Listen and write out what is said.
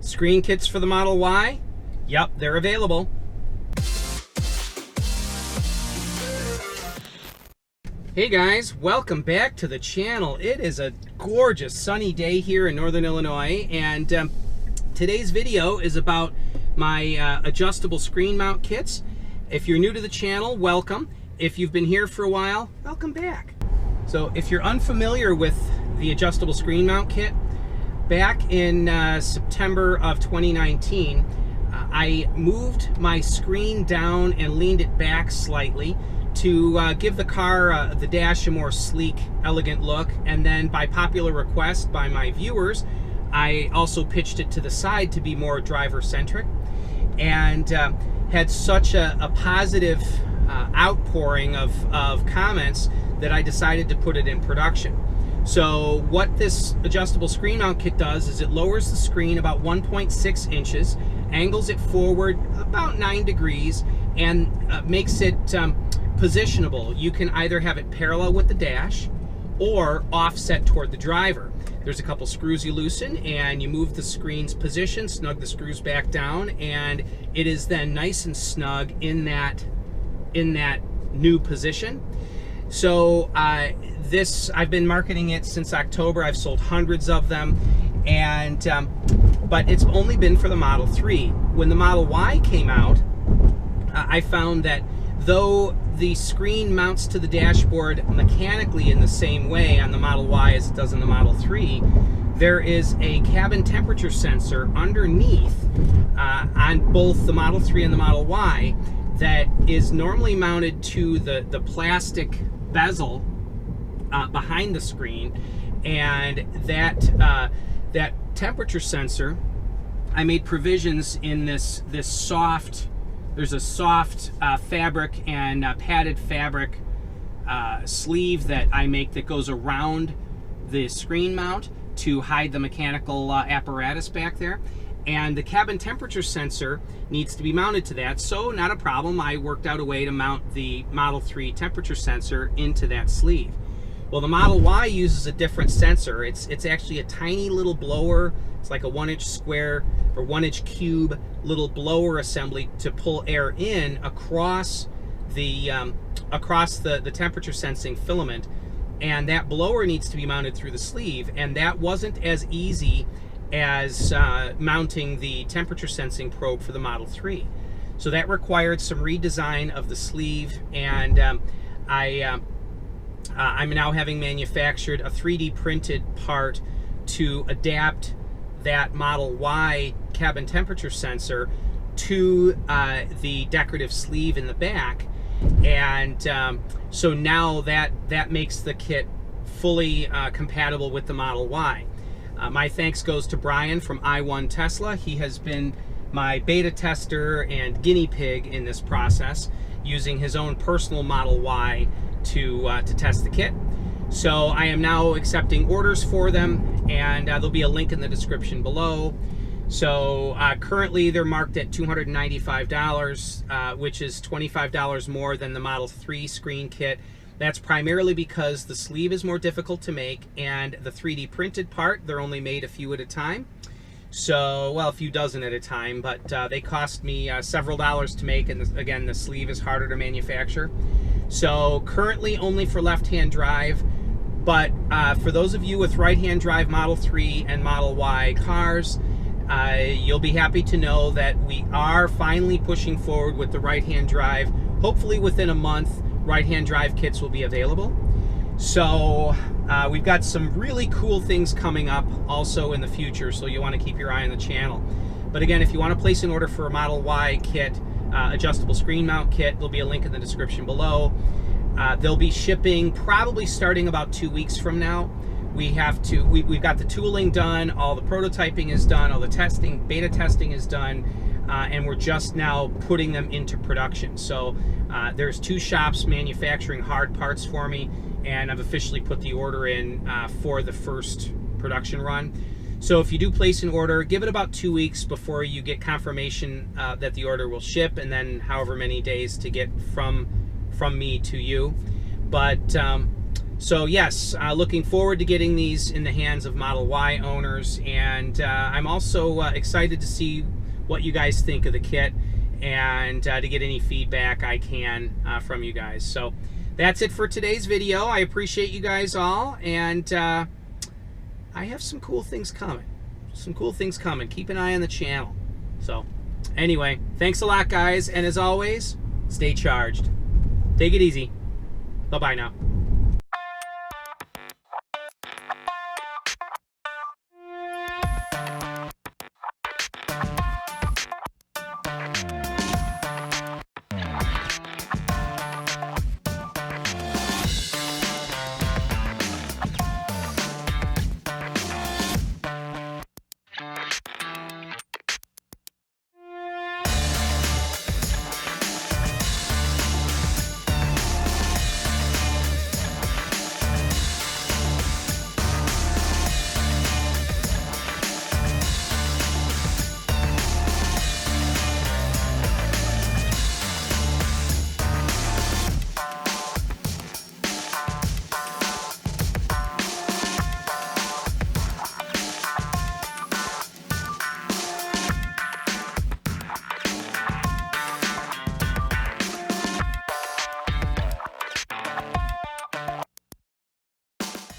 Screen kits for the Model Y? Yep, they're available. Hey guys, welcome back to the channel. It is a gorgeous sunny day here in Northern Illinois, and today's video is about my adjustable screen mount kits. If you're new to the channel, welcome. If you've been here for a while, welcome back. So if you're unfamiliar with the adjustable screen mount kit, back in September of 2019, I moved my screen down and leaned it back slightly to give the car, the dash, a more sleek, elegant look. And then by popular request by my viewers, I also pitched it to the side to be more driver-centric, and had such a positive outpouring of comments that I decided to put it in production. So what this adjustable screen mount kit does is it lowers the screen about 1.6 inches, angles it forward about 9 degrees, and makes it positionable. You can either have it parallel with the dash or offset toward the driver. There's a couple screws you loosen and you move the screen's position, snug the screws back down, and it is then nice and snug in that new position. So I've been marketing it since October. I've sold hundreds of them, and but it's only been for the Model 3. When the Model Y came out, I found that though the screen mounts to the dashboard mechanically in the same way on the Model Y as it does in the Model 3, there is a cabin temperature sensor underneath on both the Model 3 and the Model Y that is normally mounted to the plastic bezel behind the screen, and that temperature sensor, I made provisions in this soft. There's a soft fabric and padded fabric sleeve that I make that goes around the screen mount to hide the mechanical apparatus back there. And the cabin temperature sensor needs to be mounted to that, so not a problem. I worked out a way to mount the Model 3 temperature sensor into that sleeve. Well, the Model Y uses a different sensor. It's actually a tiny little blower. It's like a 1-inch square or 1-inch cube little blower assembly to pull air in across the temperature sensing filament, and that blower needs to be mounted through the sleeve, and that wasn't as easy as mounting the temperature sensing probe for the Model 3. So that required some redesign of the sleeve, and I'm now having manufactured a 3D printed part to adapt that Model Y cabin temperature sensor to the decorative sleeve in the back, and so now that makes the kit fully compatible with the Model Y. My thanks goes to Brian from I1 Tesla. He has been my beta tester and guinea pig in this process, using his own personal Model Y to test the kit. So I am now accepting orders for them, and there'll be a link in the description below. So currently they're marked at $295, which is $25 more than the Model 3 screen kit. That's primarily because the sleeve is more difficult to make, and the 3D printed part, they're only made a few at a time. So, well, a few dozen at a time, but they cost me several dollars to make, and again, the sleeve is harder to manufacture. So currently only for left-hand drive, but for those of you with right-hand drive Model 3 and Model Y cars, you'll be happy to know that we are finally pushing forward with the right-hand drive. Hopefully within a month, right-hand drive kits will be available. So we've got some really cool things coming up also in the future, so you'll want to keep your eye on the channel. But again, if you want to place an order for a Model Y kit, adjustable screen mount kit, there'll be a link in the description below. They'll be shipping probably starting about 2 weeks from now. We've got the tooling done, all the prototyping is done, all the testing, beta testing is done, and we're just now putting them into production. So there's 2 shops manufacturing hard parts for me, and I've officially put the order in for the first production run. So if you do place an order, give it about 2 weeks before you get confirmation that the order will ship, and then however many days to get from me to you. But So yes, looking forward to getting these in the hands of Model Y owners, and I'm also excited to see what you guys think of the kit, and to get any feedback I can from you guys. So that's it for today's video. I appreciate you guys all, and I have some cool things coming. Keep an eye on the channel. So anyway, thanks a lot, guys, and as always, stay charged. Take it easy. Bye-bye now.